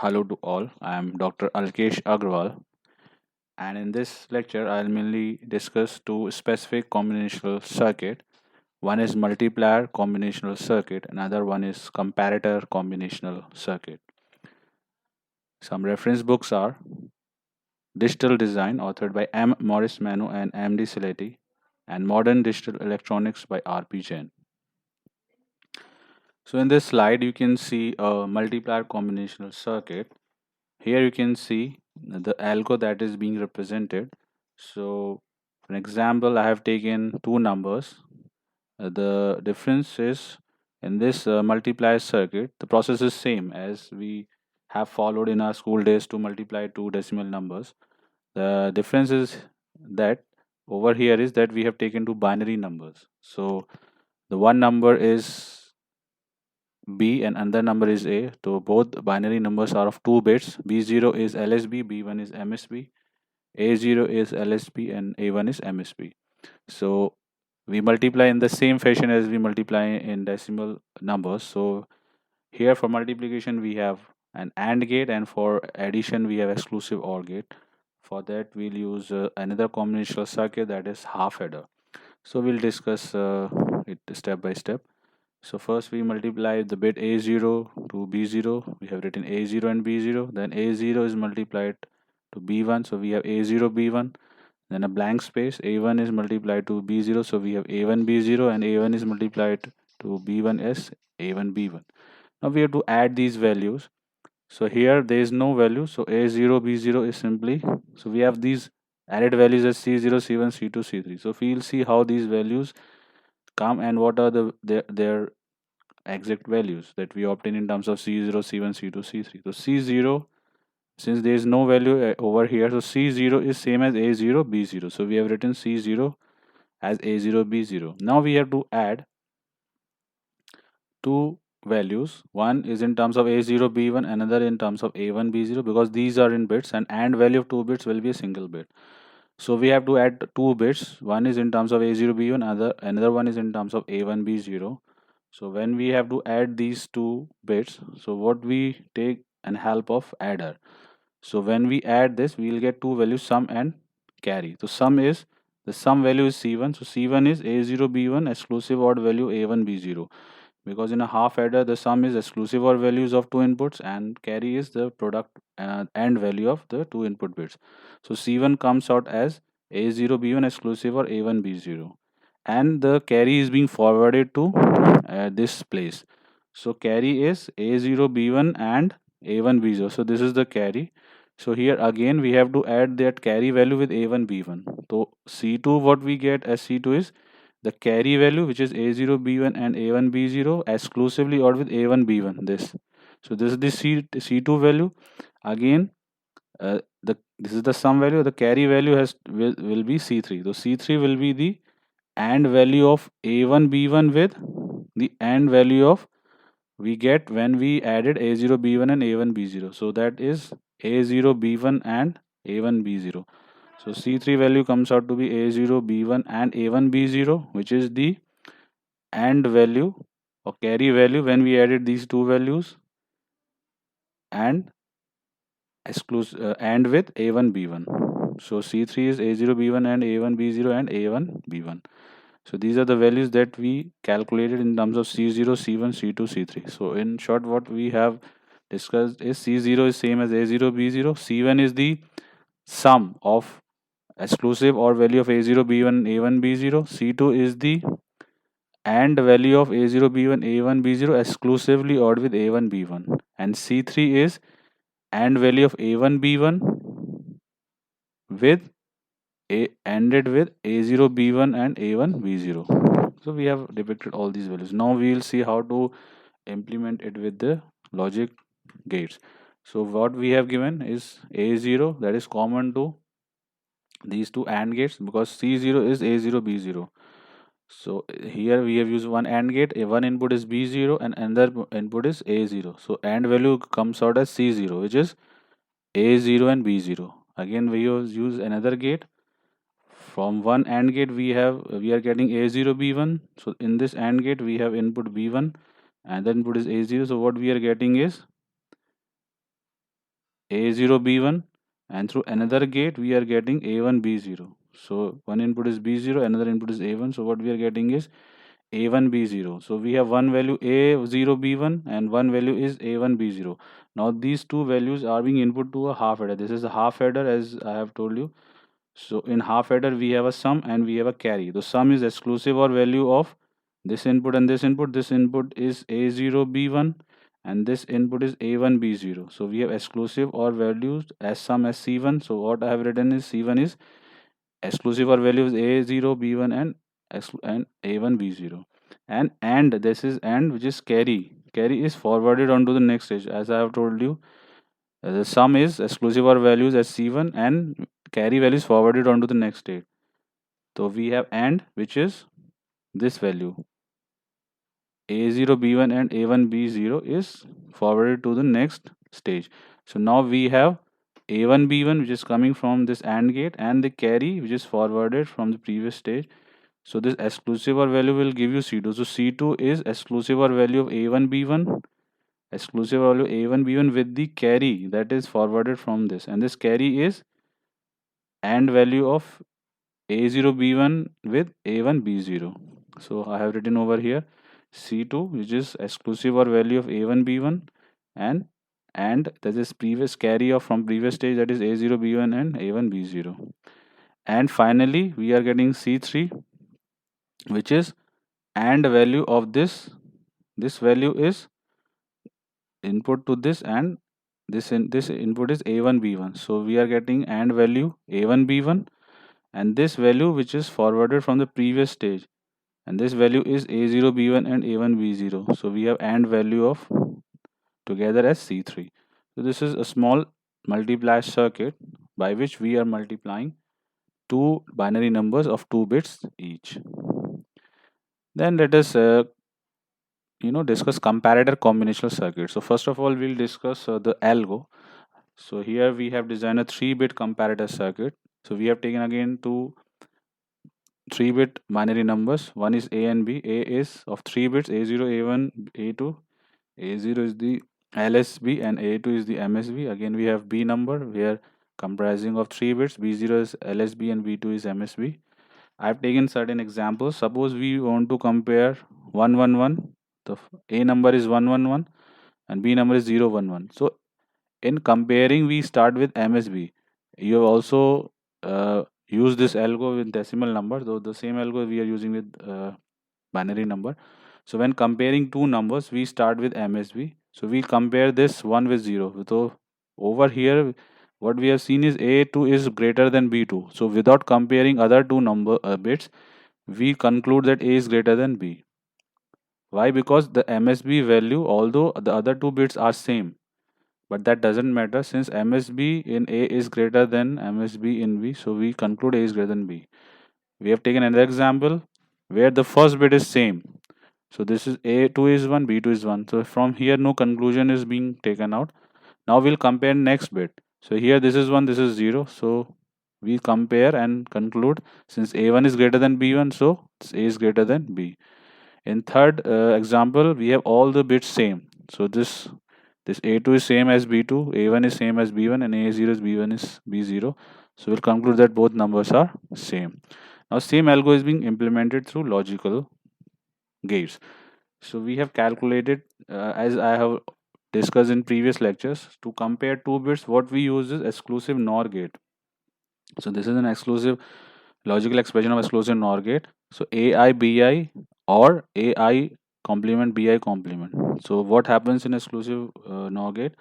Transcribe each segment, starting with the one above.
Hello to all. I am Dr. Alkesh Agrawal, and in this lecture, I'll mainly discuss two specific combinational circuit. One is multiplier combinational circuit, another one is comparator combinational circuit. Some reference books are Digital Design, authored by M. Morris Manu and M. D. Saletti, and Modern Digital Electronics by R. P. Jain. So in this slide, you can see a multiplier combinational circuit. Here you can see the algo that is being represented. So for example, I have taken two numbers. The difference is in this multiplier circuit, the process is same as we have followed in our school days to multiply two decimal numbers. The difference is that over here is that we have taken two binary numbers. So the one number is B and another number is A. So both binary numbers are of 2 bits. B0 is LSB, B1 is MSB. A0 is LSB and A1 is MSB. So we multiply in the same fashion as we multiply in decimal numbers. So here for multiplication we have an AND gate, and for addition we have exclusive OR gate. For that we'll use another combinational circuit, that is half adder. So we'll discuss it step by step. So first we multiply the bit A0 to B0. We have written A0 and B0. Then A0 is multiplied to B1. So we have A0 B1. Then a blank space. A1 is multiplied to B0. So we have A1 B0, and A1 is multiplied to B1 as A1 B1. Now we have to add these values. So here there is no value. So A0 B0 is simply, so we have these added values as C0 C1 C2 C3. So we'll see how these values come and what are their exact values that we obtain in terms of C0, C1, C2, C3. So C0, since there is no value over here, so C0 is same as A0, B0. So we have written C0 as A0, B0. Now we have to add two values. One is in terms of A0, B1, another in terms of A1, B0, because these are in bits, and AND value of 2 bits will be a single bit. So we have to add 2 bits. One is in terms of A0, B1, another one is in terms of A1, B0. So when we have to add these 2 bits, so what we take an help of adder. So when we add this, we will get two values, sum and carry. So the sum value is C1. So C1 is A0 B1 exclusive odd value A1 B0, because in a half adder the sum is exclusive odd values of two inputs and carry is the product and value of the two input bits. So C1 comes out as A0 B1 exclusive or A1 B0, and the carry is being forwarded to this place. So carry is A0 B1 and A1 B0. So this is the carry. So here again we have to add that carry value with A1 B1. So C2, what we get as C2 is the carry value, which is A0 B1 and A1 B0 exclusively or with A1 B1. This is the C2 value. Again, this is the sum value. The carry value will be C3. So C3 will be the AND value of A1 B1 with the AND value of we get when we added A0 B1 and A1 B0. So that is A0 B1 and A1 B0. So C3 value comes out to be A0 B1 and A1 B0, which is the AND value or carry value when we added these two values and exclusive and with A1 B1. So C3 is A0 B1 and A1 B0 and A1 B1. So these are the values that we calculated in terms of C0, C1, C2, C3. So in short, what we have discussed is C0 is same as A0, B0. C1 is the sum of exclusive or value of A0, B1, A1, B0. C2 is the AND value of A0, B1, A1, B0 exclusively OR with A1, B1. And C3 is AND value of A1, B1 with ANDed with A0, B1 and A1, B0. So we have depicted all these values. Now we will see how to implement it with the logic gates. So what we have given is A0, that is common to these two AND gates, because C0 is A0, B0. So here we have used one AND gate. One input is B0 and another input is A0. So AND value comes out as C0, which is A0 and B0. Again we use another gate. From one AND gate we are getting A0 B1. So in this AND gate we have input B1 and the input is A0. So what we are getting is A0 B1, and through another gate we are getting A1 B0. So one input is B0, another input is A1. So what we are getting is A1 B0. So we have one value A0 B1 and one value is A1 B0. Now these two values are being input to a half adder. This is a half adder, as I have told you. So in half adder we have a sum and we have a carry. The sum is exclusive or value of this input and this input. This input is A0 B1 and this input is A1 B0. So we have exclusive or values as sum as C1. So what I have written is C1 is exclusive or value is A0 B1 and and A1 B0. And this is and which is carry. Carry is forwarded onto the next stage. As I have told you, the sum is exclusive or values as C1 and carry value is forwarded onto the next state. So we have AND, which is this value. A0 B1 and A1 B0 is forwarded to the next stage. So now we have A1 B1 which is coming from this AND gate and the carry which is forwarded from the previous stage. So this exclusive or value will give you C2. So C2 is exclusive or value of A1 B1, exclusive value A1 B1 with the carry that is forwarded from this, and this carry is AND value of A0 B1 with A1 B0. So I have written over here C2 which is exclusive or value of A1 B1 and that is previous carry of from previous stage, that is A0 B1 and A1 B0. And finally we are getting C3 which is AND value of this value is input to this, and this input is A1 B1. So we are getting AND value A1 B1 and this value which is forwarded from the previous stage, and this value is A0 B1 and A1 B0. So we have AND value of together as C3. So this is a small multiply circuit by which we are multiplying two binary numbers of 2 bits each. Then let us discuss comparator combinational circuit. So first of all we'll discuss the algo. So here we have designed a 3-bit comparator circuit. So we have taken again two 3-bit binary numbers. One is A and B. A is of 3 bits, A0, A1, A2. A0 is the LSB and A2 is the MSB. Again we have B number where comprising of 3 bits. B0 is LSB and B2 is MSB. I've taken certain examples. Suppose we want to compare 111. The A number is 111 and B number is 011. So in comparing we start with MSB. You have also use this algo with decimal number, though the same algo we are using with binary number. So when comparing two numbers we start with MSB. So we compare this 1 with 0. So over here what we have seen is A2 is greater than B2. So without comparing other two number bits we conclude that A is greater than B. Why? Because the MSB value, although the other two bits are same, but that doesn't matter since MSB in A is greater than MSB in B, so we conclude A is greater than B. We have taken another example where the first bit is same. So this is A2 is 1, B2 is 1. So from here no conclusion is being taken out. Now we'll compare next bit. So here this is 1, this is 0. So we compare and conclude since A1 is greater than B1, so A is greater than B. In third example, we have all the bits same. So this A2 is same as B2, A1 is same as B1, and A0 is B1 is B0. So we'll conclude that both numbers are same. Now same algo is being implemented through logical gates. So we have calculated, as I have discussed in previous lectures, to compare two bits, what we use is exclusive NOR gate. So this is an exclusive logical expression of exclusive NOR gate. So AI BI or AI complement BI complement. So what happens in exclusive NOR gate?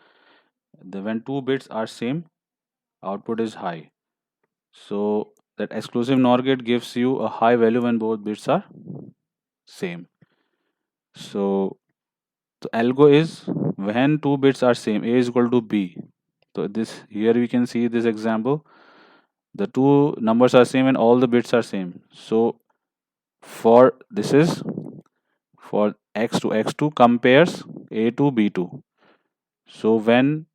When two bits are same, output is high. So that exclusive NOR gate gives you a high value when both bits are same. So the algo is when two bits are same, A is equal to B. So this here we can see this example. The two numbers are same and all the bits are same. So for this is for x2 compares A to B2. So when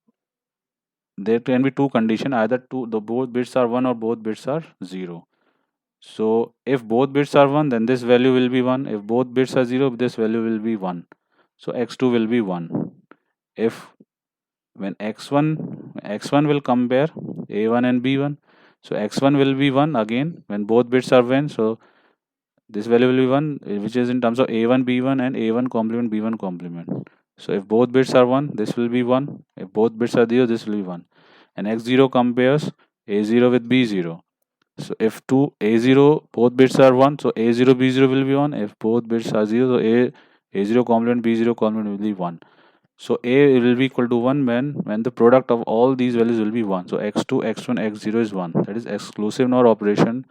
there can be two condition, either the both bits are 1 or both bits are 0. So if both bits are 1 then this value will be 1. If both bits are 0 this value will be 1. So x2 will be 1. If when x1 will compare a1 and b1, so x1 will be 1 again when both bits are 1, so this value will be 1, which is in terms of a1 b1 and a1 complement b1 complement. So if both bits are 1, this will be 1. If both bits are 0, this will be 1. And x0 compares a0 with b0. So if two a0 both bits are 1, so a0 b0 will be 1. If both bits are 0, so a0 complement b0 complement will be 1. So a will be equal to 1 when the product of all these values will be 1. So x2 x1 x0 is 1. That is exclusive NOR operation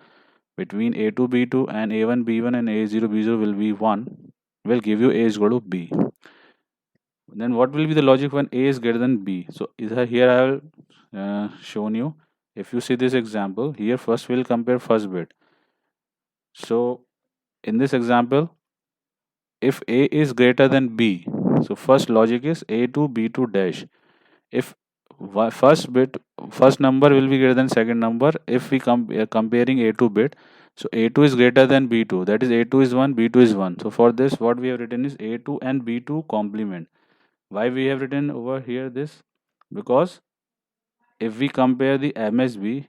between a2 b2 and a1 b1 and a0 b0 will be 1, will give you a is equal to b. Then what will be the logic when a is greater than b? So here I will shown you. If you see this example here, first we'll compare first bit. So in this example, if a is greater than b, so first logic is a2 b2 dash. If first bit, first number will be greater than second number if we comparing a2 bit, so a2 is greater than b2, that is a2 is 1, b2 is 1. So for this what we have written is a2 and b2 complement. Why we have written over here this? Because if we compare the MSB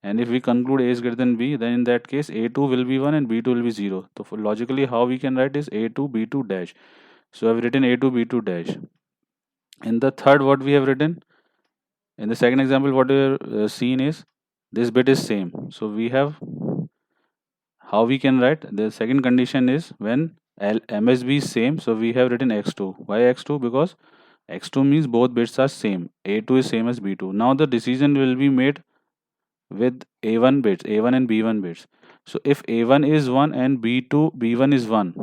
and if we conclude a is greater than b, then in that case a2 will be 1 and b2 will be 0. So for logically how we can write is a2 b2 dash. So I've written a2 b2 dash. In the third, what we have written in the second example, what we have seen is this bit is same. So we have, how we can write the second condition is when MSB is same, so we have written x2. Why x2? Because x2 means both bits are same, a2 is same as b2. Now the decision will be made with a1 bits, a1 and b1 bits. So if a1 is 1 and b1 is 1,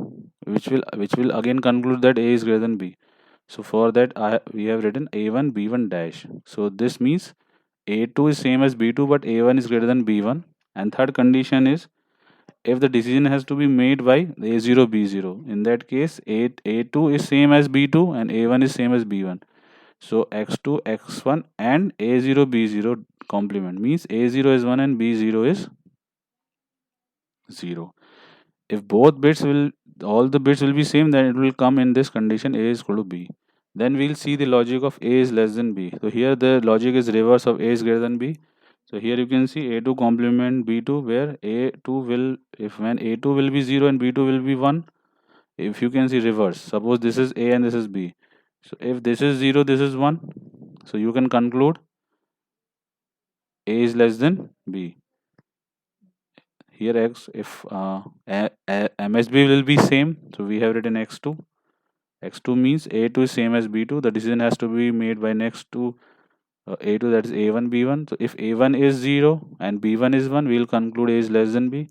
which will again conclude that a is greater than b. So for that we have written a1 b1 dash. So this means a2 is same as b2 but a1 is greater than b1. And third condition is if the decision has to be made by a0 b0, in that case a2 is same as b2 and a1 is same as b1. So x2 x1 and a0 b0 complement means a0 is 1 and b0 is 0. If both bits will, all the bits will be same, then it will come in this condition a is equal to b. Then we'll see the logic of a is less than b. So here the logic is reverse of a is greater than b. So here you can see a2 complement b2 where a2 will, if when a2 will be 0 and b2 will be 1, if you can see reverse, suppose this is a and this is b. So if this is 0, this is 1. So you can conclude a is less than b. Here x, if MSB will be same, so we have written x2. x2 means a2 is same as b2. The decision has to be made by next to a2, that is a1 b1. So if a1 is 0 and b1 is 1, we will conclude a is less than b.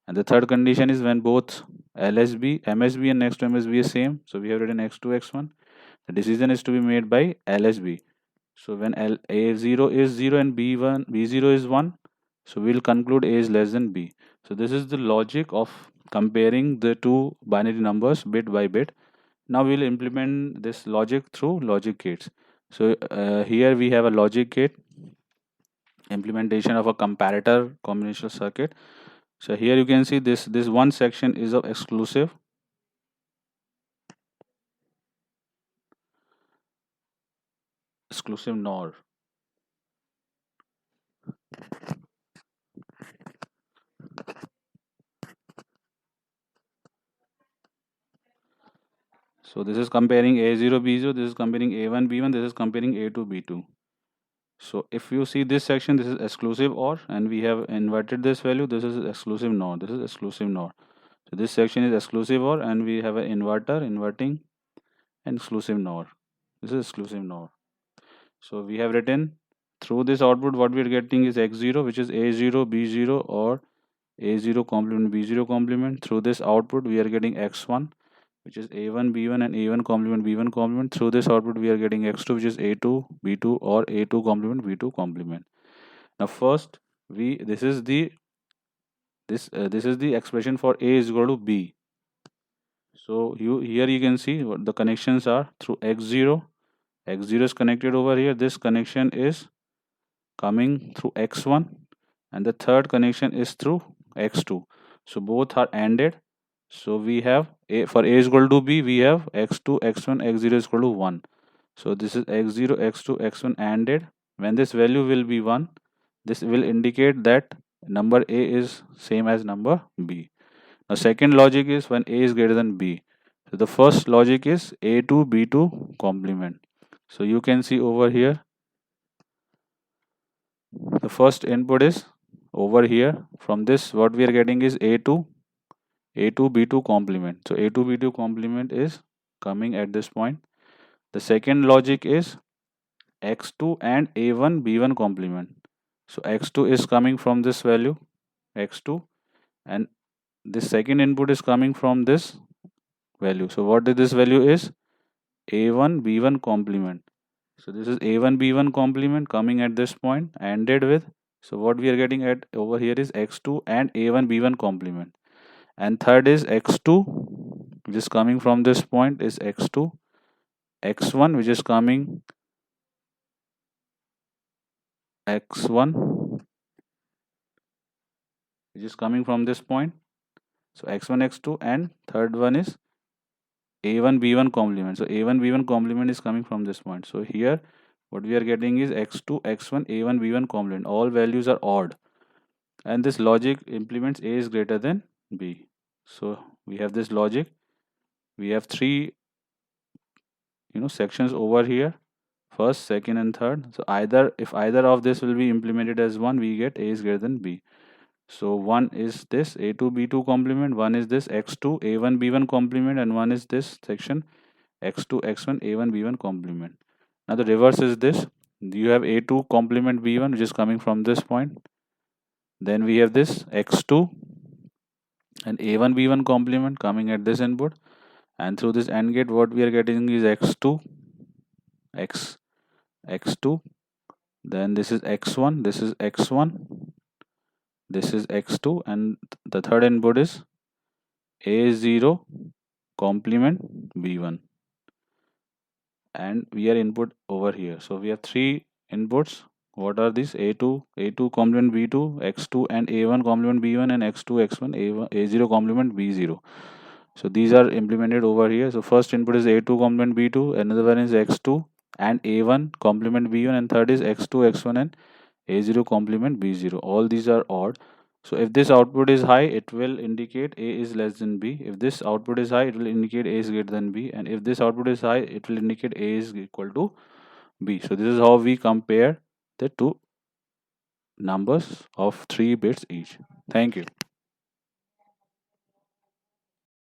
And the third condition is when both MSB and next to MSB is same. So we have written x2 x1. The decision is to be made by LSB. So when a0 is 0 and b0 is 1, so we'll conclude a is less than b. So this is the logic of comparing the two binary numbers bit by bit. Now we'll implement this logic through logic gates. So here we have a logic gate implementation of a comparator combinational circuit. So here you can see this one section is of exclusive NOR. So this is comparing A0 B0, this is comparing A1 B1, this is comparing A2 B2. So if you see this section, this is exclusive OR, and we have inverted this value, this is exclusive NOR, this is exclusive NOR. So this section is exclusive OR, and we have an inverter inverting and exclusive NOR. This is exclusive NOR. So we have written through this output what we are getting is x0, which is A0 B0 or A0 complement B0 complement. Through this output we are getting x1, which is a1 b1 and a1 complement b1 complement. Through this output we are getting x2, which is a2 b2 or a2 complement b2 complement. Now first this is the expression for a is equal to b. So here you can see what the connections are through x0 is connected over here. This connection is coming through x1 and the third connection is through x2. So both are ANDed. So we have a, for a is equal to b, we have x2 x1 x0 is equal to 1. So this is x0, x2, x1 ANDed. When this value will be 1, this will indicate that number A is same as number B. Now second logic is when A is greater than B. So the first logic is A2 B2 complement. So you can see over here, the first input is over here. From this what we are getting is A2 B2 complement. So A2 B2 complement is coming at this point. The second logic is x2 and a1 b1 complement. So x2 is coming from this value x2, and this second input is coming from this value. So what this value is a1 b1 complement. So this is a1 b1 complement coming at this point ANDed with. So what we are getting at over here is x2 and a1 b1 complement. And third is x2, which is coming from this point, is x2, x1, which is coming x1, which is coming from this point. So x1 x2, and third one is a1 b1 complement. So a1 b1 complement is coming from this point. So here what we are getting is x2 x1 a1 b1 complement. All values are odd, and this logic implements a is greater than b. So we have this logic. We have three sections over here: first, second, and third. So if either of this will be implemented as 1, we get a is greater than b. So one is this a2 b2 complement, one is this x2 a1 b1 complement, and one is this section x2 x1 a1 b1 complement. Now the reverse is this. You have a2 complement b1, which is coming from this point. Then we have this x2 and a1 b1 complement coming at this input, and through this AND gate what we are getting is x2 x2, then this is x1, this is x1, this is x2, and the third input is a0 complement b1, and we are input over here. So we have three inputs. What are these? A2 complement b2, x2 and a1 complement b1, and x2 x1 a0 complement b0. So these are implemented over here. So first input is a2 complement b2, another one is x2 and a1 complement b1, and third is x2 x1 and a0 complement b0. All these are odd. So if this output is high, it will indicate a is less than b. If this output is high, it will indicate a is greater than b. And if this output is high, it will indicate a is equal to b. So this is how we compare the two numbers of 3 bits each. Thank you.